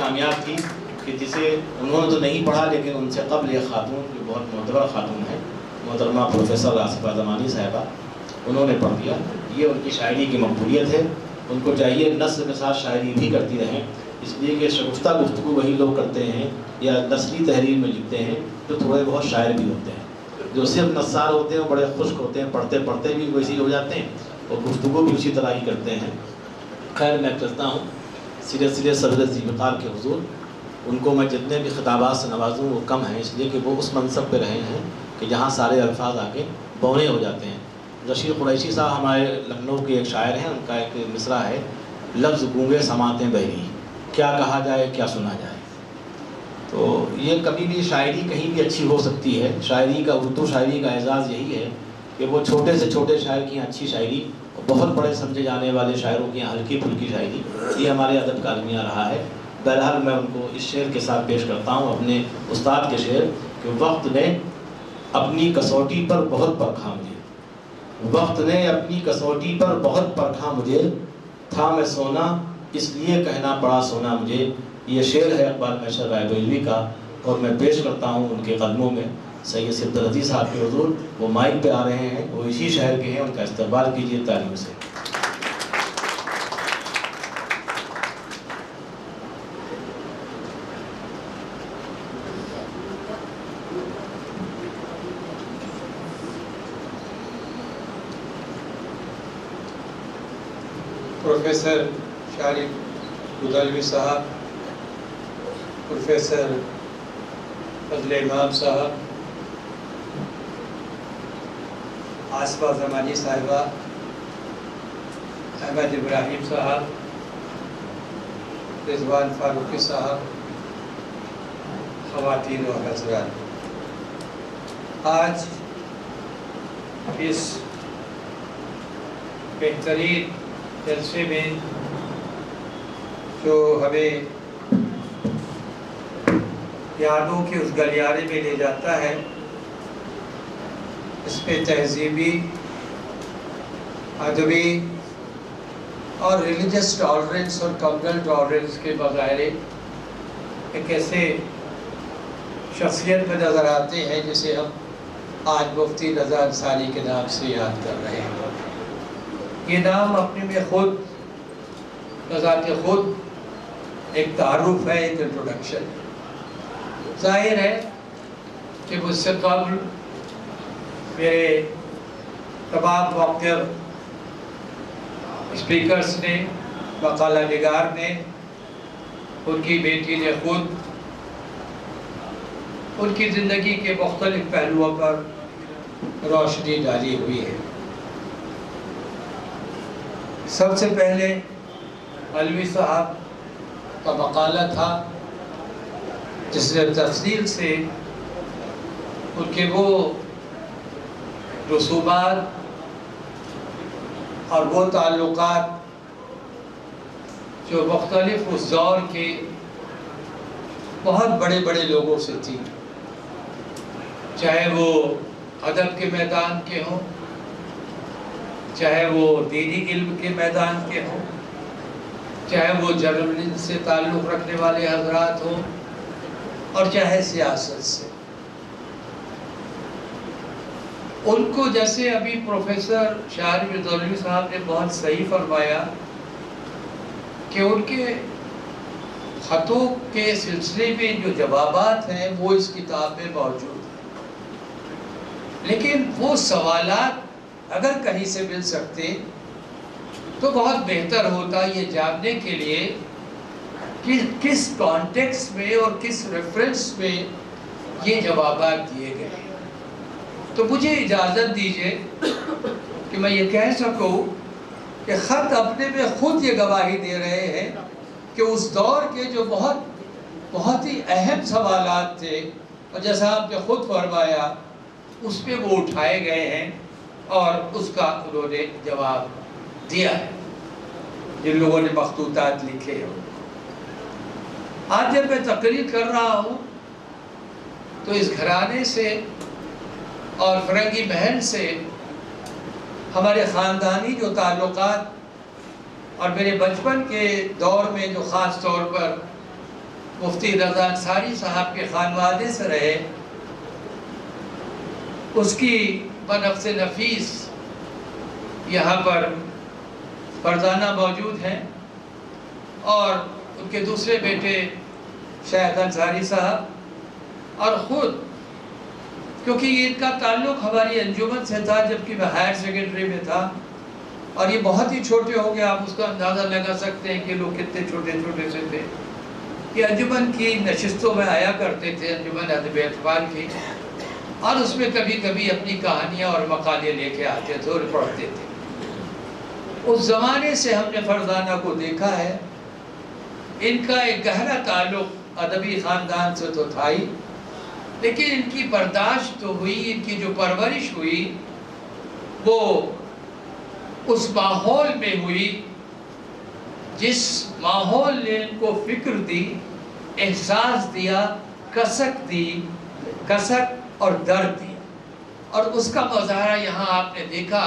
کامیاب تھی کہ جسے انہوں نے تو نہیں پڑھا، لیکن ان سے قبل ایک خاتون جو بہت معتبر خاتون ہے، محترمہ پروفیسر آصفہ زمانی صاحبہ، انہوں نے پڑھ دیا۔ یہ ان کی شاعری کی مقبولیت ہے۔ ان کو چاہیے نثر کے ساتھ شاعری بھی کرتی رہیں، اس لیے کہ شگفتہ گفتگو وہی لوگ کرتے ہیں یا نثری تحریر میں لکھتے ہیں جو تھوڑے بہت شاعر بھی ہوتے ہیں۔ جو صرف نثار ہوتے ہیں وہ بڑے خشک ہوتے ہیں، پڑھتے پڑھتے بھی ویسے ہو جاتے ہیں اور گفتگو بھی اسی طرح ہی کرتے ہیں۔ خیر، میں چلتا ہوں سیدھے صدر ذی وقار کے حضور۔ ان کو میں جتنے بھی خطابات سے نوازوں وہ کم ہیں، اس لیے کہ وہ اس منصب پہ رہے ہیں کہ جہاں سارے الفاظ آ کے بونے ہو جاتے ہیں۔ رشید قریشی صاحب ہمارے لکھنؤ کے ایک شاعر ہیں، ان کا ایک مصرع ہے، لفظ گونگے سماعتیں بہری، کیا کہا جائے کیا سنا جائے۔ تو یہ کبھی بھی شاعری کہیں بھی اچھی ہو سکتی ہے۔ شاعری کا، اردو شاعری کا اعزاز یہی ہے کہ وہ چھوٹے سے چھوٹے شاعر کی اچھی شاعری اور بہت بڑے سمجھے جانے والے شاعروں کی ہلکی پھلکی شاعری، یہ ہمارے ادب کا المیہ رہا ہے۔ بہرحال میں ان کو اس شعر کے ساتھ پیش کرتا ہوں، اپنے استاد کے شعر کہ وقت نے اپنی کسوٹی پر بہت پرکھا مجھے، وقت نے اپنی کسوٹی پر بہت پرکھا مجھے، تھا میں سونا اس لیے کہنا پڑا سونا مجھے۔ یہ شعر ہے اقبال میسر رائے بریلوی کا، اور میں پیش کرتا ہوں ان کے قدموں میں سید صفدر عزیز صاحب کے حضور۔ وہ مائک پہ آ رہے ہیں، وہ اسی شہر کے ہیں، ان کا استقبال کیجیے تعلیم سے۔ پروفیسر شارق گدالوی صاحب، پروفیسر فضل امام صاحب، آصفہ زمانی صاحبہ، احمد ابراہیم صاحب، رضوان فاروقی صاحب، خواتین و حضرات، آج اس بہترین جلسے میں جو ہمیں یادوں کے اس گلیارے میں لے جاتا ہے، اس میں تہذیبی، ادبی اور ریلیجس ٹالرنس اور کمیونل ٹالرنس کے مظاہرے ایک ایسے شخصیت میں نظر آتے ہیں جسے ہم آج مفتی رضا انصاری کے نام سے یاد کر رہے ہیں۔ یہ نام اپنے میں خود بذات خود ایک تعارف ہے، ایک انٹروڈکشن ہے۔ ظاہر ہے کہ مجھ سے قبل میرے تمام موقر اسپیکرز نے، مقالہ نگار نے، ان کی بیٹی نے خود ان کی زندگی کے مختلف پہلوؤں پر روشنی ڈالی ہوئی ہے۔ سب سے پہلے علوی صاحب کا مقالہ تھا جس نے تفصیل سے ان کے وہ رسومات اور وہ تعلقات جو مختلف اس دور کے بہت بڑے بڑے لوگوں سے تھی، چاہے وہ ادب کے میدان کے ہوں، چاہے وہ دینی علم کے میدان کے ہوں، چاہے وہ جرنلزم سے تعلق رکھنے والے حضرات ہوں، اور چاہے سیاست سے۔ ان کو جیسے ابھی پروفیسر شارق گدالوی صاحب نے بہت صحیح فرمایا کہ ان کے خطوں کے سلسلے میں جو جوابات ہیں وہ اس کتاب میں موجود ہیں، لیکن وہ سوالات اگر کہیں سے مل سکتے تو بہت بہتر ہوتا یہ جاننے کے لیے کہ کس کانٹیکسٹ میں اور کس ریفرنس میں یہ جوابات دیے گئے ہیں۔ تو مجھے اجازت دیجیے کہ میں یہ کہہ سکوں کہ خط اپنے میں خود یہ گواہی دے رہے ہیں کہ اس دور کے جو بہت ہی اہم سوالات تھے، اور جیسا آپ نے خود فرمایا اس پہ وہ اٹھائے گئے ہیں اور اس کا انہوں نے جواب دیا ہے، جن لوگوں نے مخطوطات لکھے ہیں۔ آج جب میں تقریر کر رہا ہوں تو اس گھرانے سے اور فرنگی محل سے ہمارے خاندانی جو تعلقات اور میرے بچپن کے دور میں جو خاص طور پر مفتی رضا انصاری صاحب کے خانوادے سے رہے، اس کی بنفس نفیس یہاں پر فرزانہ موجود ہیں، اور ان کے دوسرے بیٹے شاہد انصاری صاحب، اور خود کیونکہ ان کا تعلق ہماری انجمن سے تھا جبکہ میں ہائر سیکنڈری میں تھا، اور یہ بہت ہی چھوٹے ہو گئے، آپ اس کا اندازہ لگا سکتے ہیں کہ لوگ کتنے چھوٹے چھوٹے سے تھے۔ یہ انجمن کی نشستوں میں آیا کرتے تھے، انجمن ادب اطفال کی، اور اس میں کبھی کبھی اپنی کہانیاں اور مقالے لے کے آتے تھے اور پڑھتے تھے۔ اس زمانے سے ہم نے فرزانہ کو دیکھا ہے، ان کا ایک گہرا تعلق ادبی خاندان سے تو تھا ہی، لیکن ان کی برداشت تو ہوئی، ان کی جو پرورش ہوئی وہ اس ماحول میں ہوئی جس ماحول نے ان کو فکر دی، احساس دیا، کسک اور درد دیا، اور اس کا مظاہرہ یہاں آپ نے دیکھا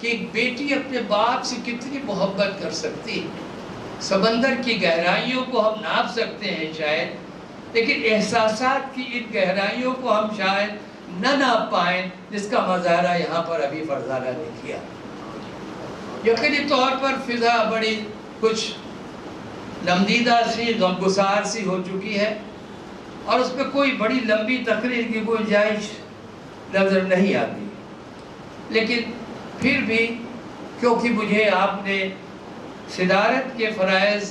کہ ایک بیٹی اپنے باپ سے کتنی محبت کر سکتی ہے۔ سمندر کی گہرائیوں کو ہم ناپ سکتے ہیں شاید، لیکن احساسات کی ان گہرائیوں کو ہم شاید نہ ناپ پائیں، جس کا مظاہرہ یہاں پر ابھی فرزانہ نے کیا۔ یقینی طور پر فضا بڑی کچھ نمدیدہ سی، غمگسار سی ہو چکی ہے، اور اس پہ کوئی بڑی لمبی تقریر کی گنجائش نظر نہیں آتی، لیکن پھر بھی کیونکہ مجھے آپ نے صدارت کے فرائض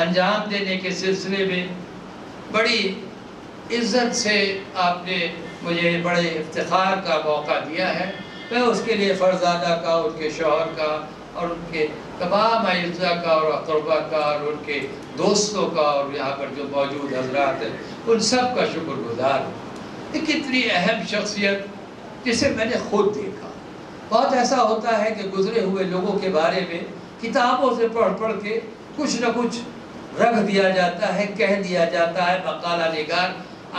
انجام دینے کے سلسلے میں بڑی عزت سے آپ نے مجھے بڑے افتخار کا موقع دیا ہے، میں اس کے لیے فرزانہ کا، ان کے شوہر کا، اور ان کے تمام اعزاء کا اور اقربا کا اور ان کے دوستوں کا اور یہاں پر جو موجود حضرات ہیں ان سب کا شکر گزار ہوں۔ ایک اتنی اہم شخصیت جسے میں نے خود دیکھا۔ بہت ایسا ہوتا ہے کہ گزرے ہوئے لوگوں کے بارے میں کتابوں سے پڑھ پڑھ کے کچھ نہ کچھ رکھ دیا جاتا ہے، کہہ دیا جاتا ہے، مقالہ نگار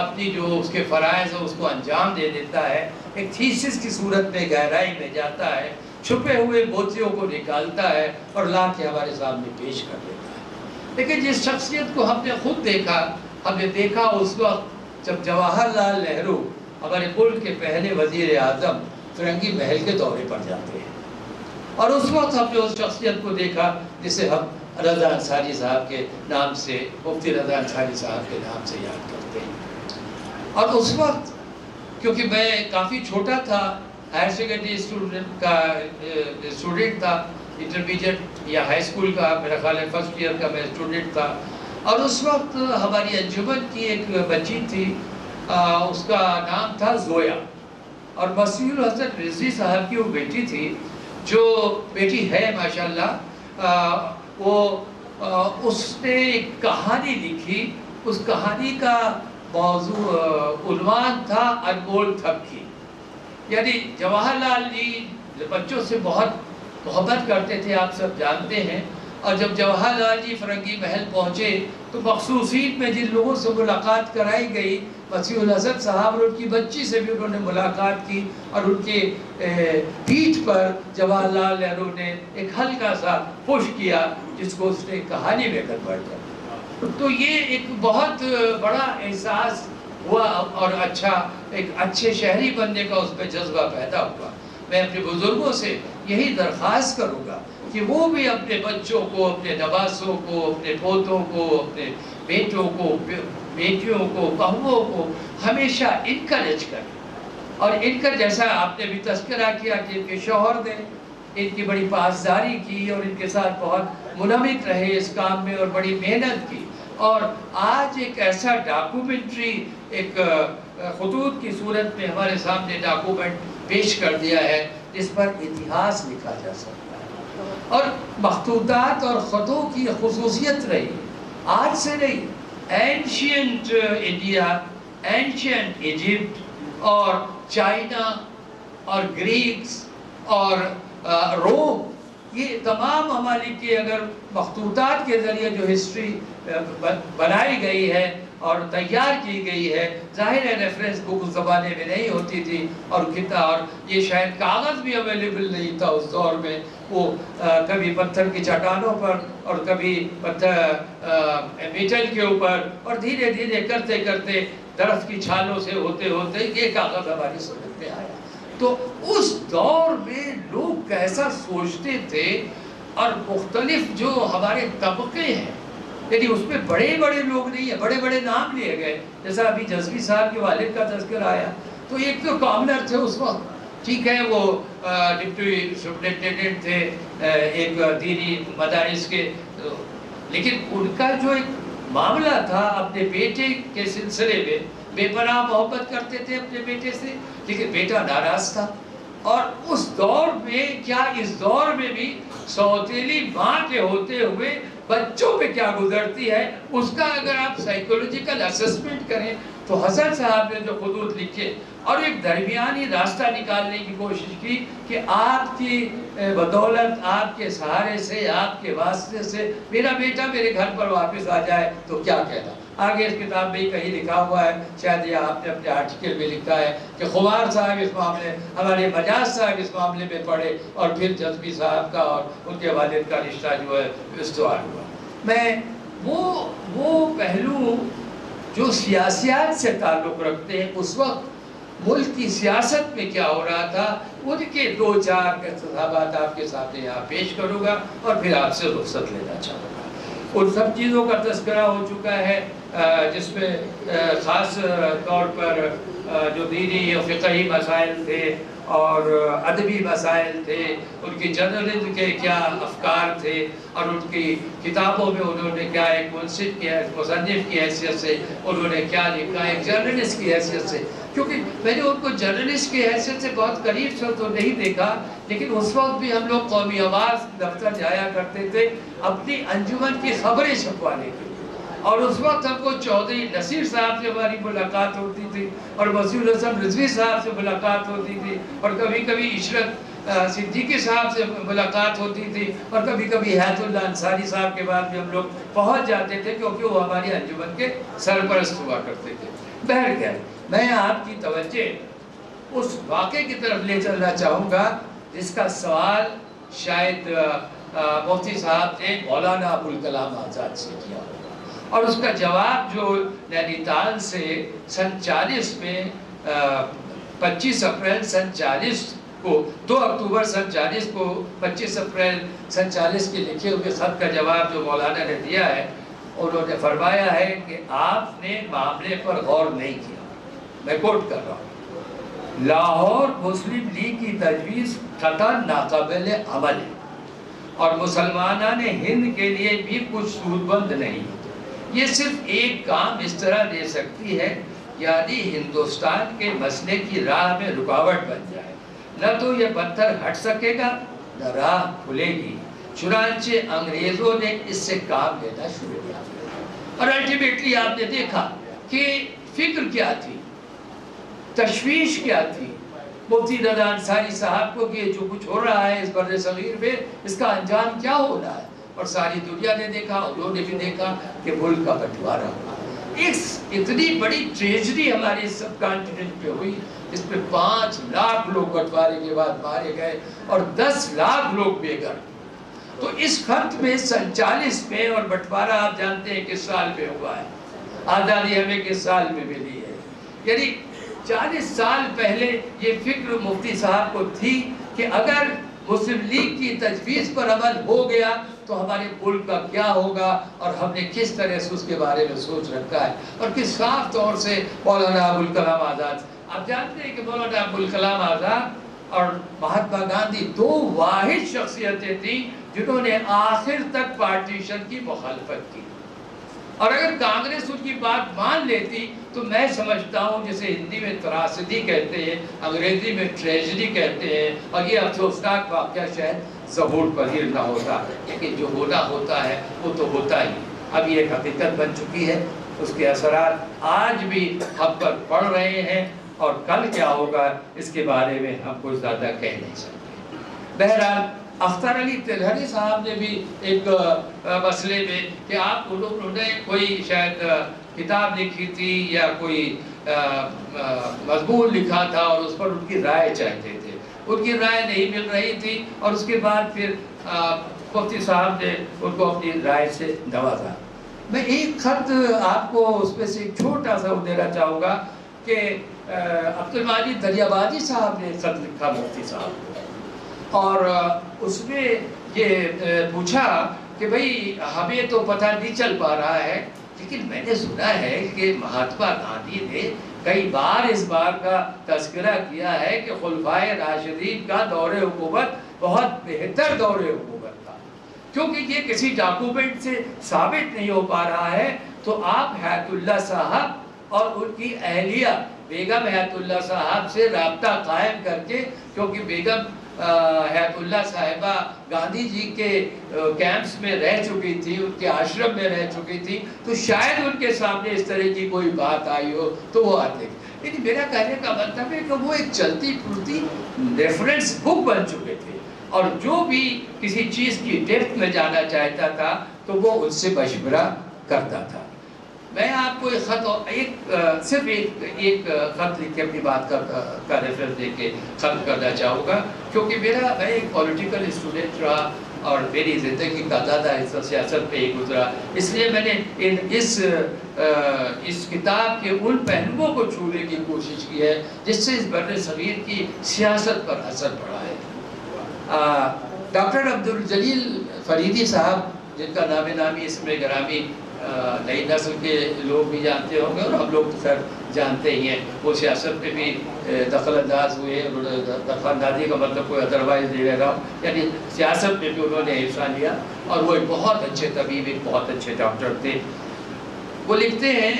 اپنی جو اس کے فرائض ہیں اس کو انجام دے دیتا ہے، ایک تھیسس کی صورت میں گہرائی میں جاتا ہے، چھپے ہوئے موتیوں کو نکالتا ہے اور لا کے ہمارے سامنے پیش کر دیتا ہے۔ لیکن جس شخصیت کو ہم نے خود دیکھا، ہم نے دیکھا اس وقت جب جواہر لال نہرو ہمارے ملک کے پہلے وزیر اعظم فرنگی محل کے دورے پر جاتے ہیں، اور اس وقت ہم نے اس شخصیت کو دیکھا جسے ہم رضا انصاری صاحب کے نام سے، مفتی رضا انصاری صاحب کے نام سے یاد کرتے ہیں۔ اور اس وقت کیونکہ میں کافی چھوٹا تھا، ہائر سیکنڈری اسٹوڈنٹ تھا، انٹرمیڈیٹ یا ہائی اسکول کا میرا خیال ہے فرسٹ ایئر کا میں اسٹوڈنٹ تھا، اور اس وقت ہماری انجمن کی ایک بچی تھی، اس کا نام تھا زویا، اور مسیح الحسن رضوی صاحب کی وہ بیٹی تھی، جو بیٹی ہے ماشاءاللہ، اس نے ایک کہانی لکھی، اس کہانی کا موضوع عنوان تھا انمول تھپکی۔ یعنی جواہر لال جی بچوں سے بہت محبت کرتے تھے، آپ سب جانتے ہیں، اور جب جواہر لال جی فرنگی محل پہنچے تو مخصوصین میں جن لوگوں سے ملاقات کرائی گئی، مسیح الحسن صاحب اور ان کی بچی سے بھی انہوں نے ملاقات کی، اور ان کے پیٹھ پر جواہر لال نہرو نے ایک ہلکا سا پش کیا جس کو اس نے کہانی میں کنورٹ کر۔ تو یہ ایک بہت بڑا احساس ہوا، اور ایک اچھے شہری بننے کا اس پہ جذبہ پیدا ہوا۔ میں اپنے بزرگوں سے یہی درخواست کروں گا کہ وہ بھی اپنے بچوں کو، اپنے نواسوں کو، اپنے پوتوں کو، اپنے بیٹوں کو، بیٹیوں کو، بہوؤں کو ہمیشہ انکریج کریں، اور ان کا جیسا آپ نے بھی تذکرہ کیا کہ ان کے شوہر نے ان کی بڑی پاسداری کی اور ان کے ساتھ بہت منہمک رہے اس کام میں اور بڑی محنت کی، اور آج ایک ایسا ڈاکومنٹری ایک خطوط کی صورت میں ہمارے سامنے ڈاکومنٹ پیش کر دیا ہے جس پر اتہاس لکھا جا سکتا ہے۔ اور مخطوطات اور خطوں کی خصوصیت رہی آج سے نہیں، اینشینٹ انڈیا، اینشینٹ ایجپٹ اور چائنا اور گریکس اور روم یہ تمام ممالک کی اگر مخطوطات کے ذریعے جو ہسٹری بنائی گئی ہے اور تیار کی گئی ہے، ظاہر ہے ریفرنس بک اس زمانے میں نہیں ہوتی تھی، اور یہ شاید کاغذ بھی اویلیبل نہیں تھا اس دور میں، وہ کبھی پتھر کی چٹانوں پر اور کبھی میٹل کے اوپر، اور دھیرے دھیرے کرتے کرتے درخت کی چھالوں سے ہوتے ہوتے یہ کاغذ ہماری صورت میں آیا۔ تو اس دور میں لوگ کیسا سوچتے تھے، اور مختلف جو ہمارے طبقے ہیں، یعنی اس میں بڑے بڑے لوگ نہیں ہیں، بڑے بڑے نام لیے گئے، جیسا ابھی جزوی صاحب کے والد کا تذکر آیا، تو ایک تو کامنر تھے اس وقت، ٹھیک ہے، وہ ڈپٹی سپرنٹینڈنٹ تھے ایک دینی مدارس کے، لیکن ان کا جو ایک معاملہ تھا اپنے بیٹے کے سلسلے میں، بے پناہ محبت کرتے تھے اپنے بیٹے سے، لیکن بیٹا ناراض تھا۔ اور اس دور میں کیا اس دور میں بھی سوتیلی ماں کے ہوتے ہوئے بچوں پہ کیا گزرتی ہے، اس کا اگر آپ سائیکولوجیکل اسسمنٹ کریں تو حسن صاحب نے جو خطوط لکھے اور ایک درمیانی راستہ نکالنے کی کوشش کی کہ آپ کی بدولت، آپ کے سہارے سے، آپ کے واسطے سے میرا بیٹا میرے گھر پر واپس آ جائے تو کیا کہنا۔ آگے اس کتاب میں کہیں لکھا ہوا ہے، شاید یہ آپ نے اپنے آرٹیکل میں لکھا ہے کہ خمار صاحب اس معاملے، ہمارے مجاز صاحب اس معاملے میں پڑھے، اور پھر جزوی صاحب کا اور ان کے والد کا رشتہ جو ہے استوار ہوا۔ میں وہ پہلو جو سیاسیات سے تعلق رکھتے ہیں، اس وقت ملک کی سیاست میں کیا ہو رہا تھا، ان کے دو چار انتخابات آپ کے سامنے یہاں پیش کروں گا اور پھر آپ سے رخصت لینا چاہوں گا۔ ان سب چیزوں کا تذکرہ ہو چکا ہے، جس میں خاص طور پر جو دینی و فقہی مسائل تھے اور ادبی مسائل تھے، ان کی جرنلزم کے کیا افکار تھے، اور ان کی کتابوں میں انہوں نے کیا ایک منصف کی مصنف کی حیثیت سے انہوں نے کیا لکھا، ایک جرنلسٹ کی حیثیت سے، کیونکہ میں نے ان کو جرنلسٹ کی حیثیت سے بہت قریب سے تو نہیں دیکھا، لیکن اس وقت بھی ہم لوگ قومی آواز دفتر جایا کرتے تھے اپنی انجمن کی خبریں چھپوانے کے لیے، اور اس وقت ہم کو چودھری نصیر صاحب سے ہماری ملاقات ہوتی تھی، اور وسیع الحسن رضوی صاحب سے ملاقات ہوتی تھی، اور کبھی کبھی عشرت صدیقی صاحب سے ملاقات ہوتی تھی، اور کبھی کبھی حیات اللہ انصاری صاحب کے بعد بھی ہم لوگ پہنچ جاتے تھے، کیونکہ وہ ہماری انجمن کے سرپرست ہوا کرتے تھے۔ بہرکیف میں آپ کی توجہ اس واقعے کی طرف لے چلنا چاہوں گا جس کا سوال شاید مفتی صاحب نے مولانا ابوالکلام آزاد سے کیا ہوگا، اور اس کا جواب جو نینی تال سے سن 40 میں 25 اپریل سن 40 کو 2 اکتوبر سن 40 کو 25 اپریل سن 40 کے لکھے ہوئے خط کا جواب جو مولانا نے دیا ہے، انہوں نے فرمایا ہے کہ آپ نے معاملے پر غور نہیں کیا۔ میں کوٹ کر رہا ہوں، لاہور مسلم لیگ کی تجویز قطعاً ناقابل عمل ہے، اور مسلمانان ہند کے لیے بھی کچھ سود بند نہیں، یہ صرف ایک کام اس طرح دے سکتی ہے، یعنی ہندوستان کے مسئلے کی راہ میں رکاوٹ بن جائے، نہ تو یہ پتھر ہٹ سکے گا نہ راہ کھلے گی۔ چنانچہ انگریزوں نے اس سے کام لینا شروع کیا، اور الٹیمیٹلی آپ نے دیکھا کہ فکر کیا تھی، تشویش کیا تھی مفتی رضا انصاری صاحب کو کہ جو کچھ ہو رہا ہے اس بر صغیر میں، اس کا انجام کیا ہو رہا ہے، اور ساری دنیا نے دیکھا، انہوں نے بھی دیکھا کہ ملک کا بٹوارا ہوا۔ اتنی بڑی ٹریجڈی ہمارے سب کانٹیننٹ پہ ہوئی، اس میں 5 لاکھ لوگ بٹوارے کے بعد مارے گئے اور 10 لاکھ لوگ بے گھر۔ تو اس خط میں سن 40 میں، اور بٹوارا آپ جانتے ہیں کس سال میں ہوا ہے، آزادی ہمیں کس سال میں ملی ہے، یعنی 40 سال پہلے یہ فکر مفتی صاحب کو تھی کہ اگر مسلم لیگ کی تجویز پر عمل ہو گیا تو ہمارے ملک کا کیا ہوگا، اور ہم نے کس طرح سے اس کے بارے میں سوچ رکھا ہے، اور کس صاف طور سے مولانا ابوالکلام آزاد، آپ جانتے ہیں کہ مولانا ابوالکلام آزاد اور مہاتما گاندھی 2 واحد شخصیتیں تھیں جنہوں نے آخر تک پارٹیشن کی مخالفت کی، اور اگر کانگریس ان کی بات مان لیتی تو میں سمجھتا ہوں جسے ہندی میں تراژیڈی کہتے ہیں، انگریزی میں ٹریجڈی کہتے ہیں، اور یہ افسوسناک واقعہ شاید ظہور پذیر نہ ہوتا، لیکن جو ہونا ہوتا ہے وہ تو ہوتا ہی، اب یہ ایک حقیقت بن چکی ہے، اس کے اثرات آج بھی ہم پر پڑ رہے ہیں، اور کل کیا ہوگا اس کے بارے میں ہم کچھ زیادہ کہہ نہیں سکتے۔ بہرحال اختر علی تلہری صاحب نے بھی ایک مسئلے میں کہ آپ انہوں نے کوئی شاید کتاب لکھی تھی یا کوئی مضمون لکھا تھا اور اس پر ان کی رائے چاہتے تھے، ان کی رائے نہیں مل رہی تھی اور اس کے بعد پھر مفتی صاحب نے ان کو اپنی رائے سے نوازا۔ میں ایک خط آپ کو اس میں سے ایک چھوٹا سا دینا چاہوں گا کہ عبدالمجید دریابادی صاحب نے خط لکھا مفتی صاحب کو، اور اس میں یہ پوچھا کہ بھئی ہمیں تو پتہ نہیں چل پا رہا ہے، لیکن میں نے سنا ہے کہ مہاتما گاندھی نے کئی بار اس بات کا تذکرہ کیا ہے کہ خلفائے راشدین کا دور حکومت بہت بہتر دور حکومت تھا۔ کیونکہ یہ کسی ڈاکومنٹ سے ثابت نہیں ہو پا رہا ہے، تو آپ حیات اللہ صاحب اور ان کی اہلیہ بیگم حیات اللہ صاحب سے رابطہ قائم کر کے، کیونکہ بیگم حیات اللہ صاحبہ گاندھی جی کے کیمپس میں رہ چکی تھی، ان کے آشرم میں رہ چکی تھی، تو شاید ان کے سامنے اس طرح کی کوئی بات آئی ہو تو وہ آتے۔ لیکن میرا کہنے کا مطلب ہے کہ وہ ایک چلتی پھرتی ریفرنس بک بن چکے تھے، اور جو بھی کسی چیز کی ڈیپتھ میں جانا چاہتا تھا تو وہ ان سے مشورہ کرتا تھا۔ میں آپ کو ایک خط صرف ایک خط لکھ کے اپنی بات کا ریفرنس دے کے ختم کرنا چاہوں گا، کیونکہ میں ایک پولیٹیکل اسٹوڈنٹ رہا اور میری زندگی کا زیادہ حصہ سیاست پہ ہی گزرا، اس لیے میں نے اس کتاب کے ان پہلوؤں کو چھونے کی کوشش کی ہے جس سے اس بر صغیر کی سیاست پر اثر پڑا ہے۔ ڈاکٹر عبدالجلیل فریدی صاحب، جن کا نام نامی اس میں گرامی نئی نسل کے لوگ بھی جانتے ہوں گے اور ہم لوگ تو خیر جانتے ہی ہیں، وہ سیاست میں بھی دخل انداز ہوئے۔ دخل اندازی کا مطلب کوئی ادروائز نہیں رہ رہا ہوں، یعنی سیاست میں بھی انہوں نے حصہ لیا، اور وہ ایک بہت اچھے طبیب، ایک بہت اچھے ڈاکٹر تھے۔ وہ لکھتے ہیں،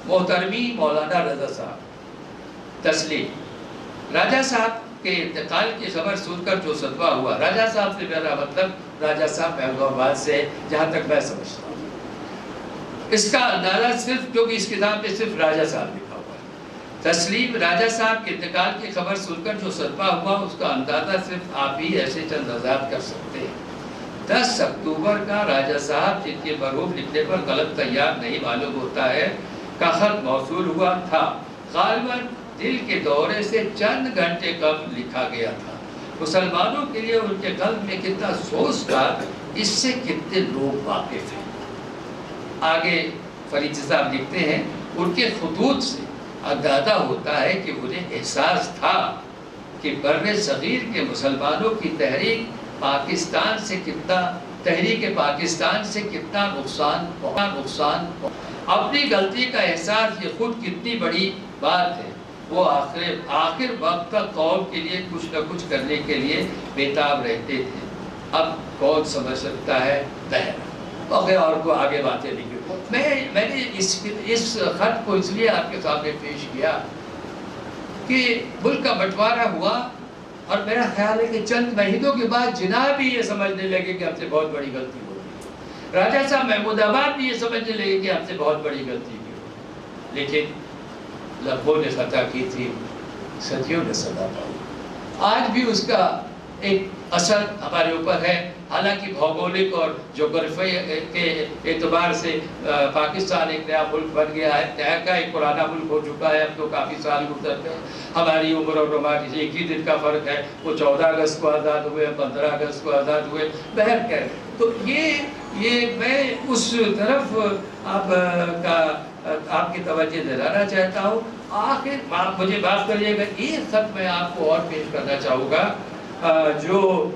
محترمی مولانا رضا صاحب تسلیم، راجہ صاحب کے انتقال کی خبر سن کر جو صدمہ ہوا، راجہ صاحب سے میرا مطلب راجہ صاحب محبوب آباد سے، جہاں تک میں سمجھتا ہوں، اس کا اندازہ صرف کیونکہ اس کتاب میں صرف راجہ صاحب لکھا ہوا ہے۔ تسلیم، راجہ صاحب کے انتقال کی خبر سن کر جو صدمہ ہوا، اس کا اندازہ صرف آپ ہی ایسے چند آزاد کر سکتے ہیں۔ 10 اکتوبر کا راجہ صاحب، جن کے مرحوم لکھنے پر قلم تیار نہیں معلوم ہوتا ہے، کا خط موصول ہوا تھا، غالباً دل کے دورے سے چند گھنٹے قبل لکھا گیا تھا۔ مسلمانوں کے لیے ان کے قلب میں کتنا سوز تھا، اس سے کتنے لوگ واقف ہیں۔ آگے فرید صاحب لکھتے ہیں، ان کے خطوط سے اندازہ ہوتا ہے کہ انہیں احساس تھا کہ بر صغیر کے مسلمانوں کی تحریک پاکستان سے کتنا نقصان اپنی غلطی کا احساس یہ خود کتنی بڑی بات ہے۔ وہ آخر وقت تک قوم کے لیے کچھ نہ کچھ کرنے کے لیے بیتاب رہتے تھے۔ اب کون سمجھ سکتا ہے دہر اور کو آگے باتیں لکھی۔ میں نے اس خط کو اس لیے آپ کے سامنے پیش کیا کہ ملک کا بٹوارہ ہوا، اور میرا خیال ہے کہ چند مہینوں کے بعد جناب بھی یہ سمجھنے لگے کہ ہم سے بہت بڑی غلطی ہو گئی، راجہ صاحب محمود آباد بھی یہ سمجھنے لگے کہ ہم سے بہت بڑی غلطی کی، لیکن لبوں نے خطا کی تھی، صدیوں نے سزا پائی۔ آج بھی اس کا ایک اثر ہمارے اوپر ہے، حالانکہ بھوگولک اور جغرافی کے اعتبار سے پاکستان ایک نیا ملک بن گیا ہے، نیا کا ایک پرانا ملک ہو چکا ہے، اب تو کافی سال گزرتے ہیں، ہماری عمر اور ہماری ایک ہی دن کا فرق ہے، وہ 14 اگست کو آزاد ہوئے، 15 اگست کو آزاد ہوئے، بہرکیف تو یہ میں اس طرف آپ کی توجہ دلانا چاہتا ہوں۔ آخر مجھے معاف کریے گا، ایک خط میں آپ کو اور پیش کرنا چاہوں گا جو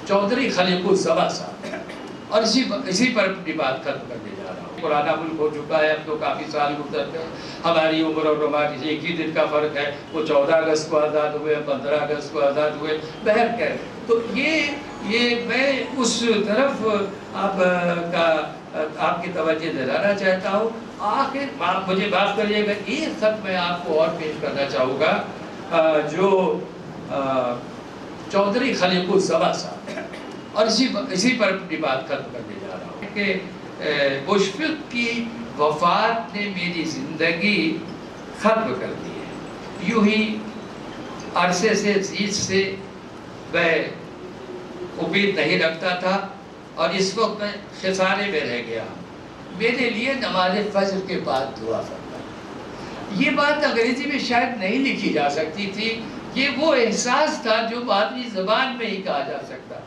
چودھری خلیق الزماں صاحب، اور اسی پر اپنی بات ختم کرنے جا رہا ہوں۔ پرانا ملک ہو چکا ہے، اب تو کافی سال گزرتے ہیں، ہماری عمر اور ہماری ایک ہی دن کا فرق ہے، وہ 14 اگست کو آزاد ہوئے، 15 اگست کو آزاد ہوئے، بہرکیف تو یہ میں اس طرف آپ کی توجہ دلانا چاہتا ہوں۔ آخر مجھے معاف کریے گا، ایک خط میں آپ کو اور پیش کرنا چاہوں گا جو چودھری خلیق الزماں صاحب، اور اسی پر اپنی بات ختم کرنے جا رہا ہوں کہ مشفق کی وفات نے میری زندگی ختم کر دی ہے، یوں ہی عرصے سے زیج سے میں امید نہیں رکھتا تھا اور اس وقت میں خسارے میں رہ گیا. میرے لیے نماز فجر کے بعد دعا فرمائیں. یہ بات انگریزی میں شاید نہیں لکھی جا سکتی تھی. یہ وہ احساس تھا جو آدمی زبان میں ہی کہا جا سکتا.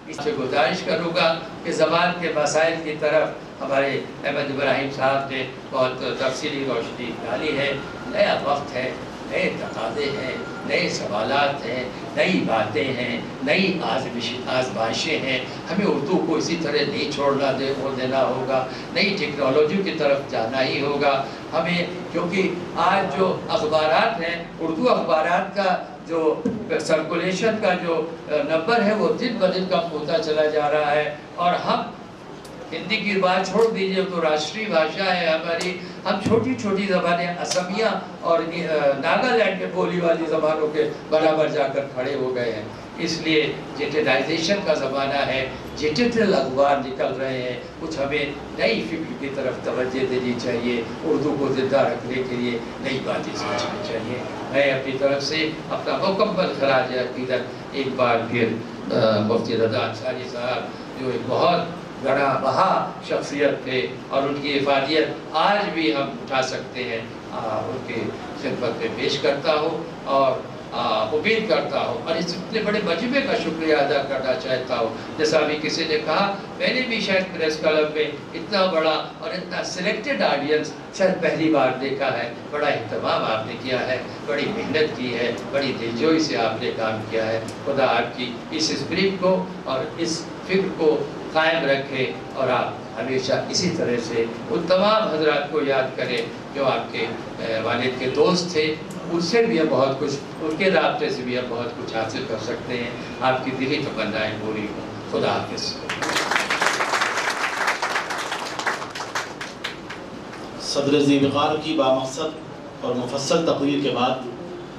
اس سے گزارش کروں گا کہ زبان کے مسائل کی طرف ہمارے احمد ابراہیم صاحب نے بہت تفصیلی روشنی ڈالی ہے. نیا وقت ہے، نئے تقاضے ہیں، نئے سوالات ہیں، نئی باتیں ہیں، نئی آزمائشیں ہیں. ہمیں اردو کو اسی طرح نہیں چھوڑنا دینا ہوگا. نئی ٹیکنالوجی کی طرف جانا ہی ہوگا ہمیں، کیونکہ آج جو اخبارات ہیں، اردو اخبارات کا جو سرکولیشن کا جو نمبر ہے وہ دن بدن کم ہوتا چلا جا رہا ہے. اور ہم ہندی کی بات چھوڑ دیجئے تو راشٹری بھاشا ہے ہماری. ہم چھوٹی چھوٹی زبانیں اسمیہ اور ناگالینڈ میں بولی والی زبانوں کے برابر جا کر کھڑے ہو گئے ہیں. اس لیے ڈیجیٹائزیشن کا زمانہ ہے، ڈیجیٹل اخبار نکل رہے ہیں. کچھ ہمیں نئی فکر کی طرف توجہ دینی چاہیے. اردو کو زندہ رکھنے کے لیے نئی باتیں سوچنی چاہیے. میں اپنی طرف سے اپنا مکمل خراج عقیدت ایک بار پھر مفتی رضا انصاری صاحب جو ایک بہت بڑا بہا شخصیت تھے اور ان کی افادیت آج بھی ہم اٹھا سکتے ہیں، ان کی خدمت میں پیش کرتا ہوں اور امید کرتا ہوں اور اس اتنے بڑے مجمع کا شکریہ ادا کرنا چاہتا ہوں. جیسا ابھی کسی نے کہا، میں نے بھی شاید پریس کلب میں اتنا بڑا اور اتنا سلیکٹڈ آڈینس شاید پہلی بار دیکھا ہے. بڑا اہتمام آپ نے کیا ہے، بڑی محنت کی ہے، بڑی دلجوئی سے آپ نے کام کیا ہے. خدا آپ کی اس اسپرٹ کو اور اس فکر کو قائم رکھے اور آپ ہمیشہ اسی طرح سے ان تمام حضرات کو یاد کریں جو آپ کے والد کے دوست تھے. ان سے بھی ہم بہت کچھ، ان کے رابطے سے بھی ہم بہت کچھ حاصل کر سکتے ہیں. آپ کی دلی تمنائیں پوری ہوں. خدا حافظ. صدر ذی وقار کی بامقصد اور مفصل تقریر کے بعد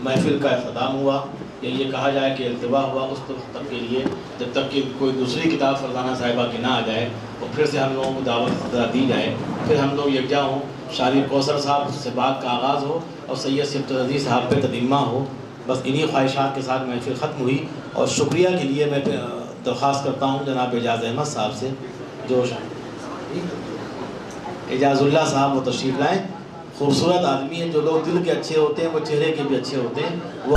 محفل کا اختتام ہوا. یہ کہا جائے کہ التوا ہوا اس وقت تک کے لیے جب تک کہ کوئی دوسری کتاب فرزانہ صاحبہ کی نہ آ جائے اور پھر سے ہم لوگوں کو دعوت دی جائے، پھر ہم لوگ یکجا ہوں. شاعر کوثر صاحب سے بات کا آغاز ہو اور سید صفت العزیز صاحب پہ تتمہ ہو. بس انہی خواہشات کے ساتھ محفل ختم ہوئی. اور شکریہ کے لیے میں درخواست کرتا ہوں جناب اعجاز احمد صاحب سے، جو اعجاز اللہ صاحب وہ تشریف لائیں. خوبصورت آدمی ہیں. جو لوگ دل کے اچھے ہوتے ہیں وہ چہرے کے بھی اچھے ہوتے ہیں. وہ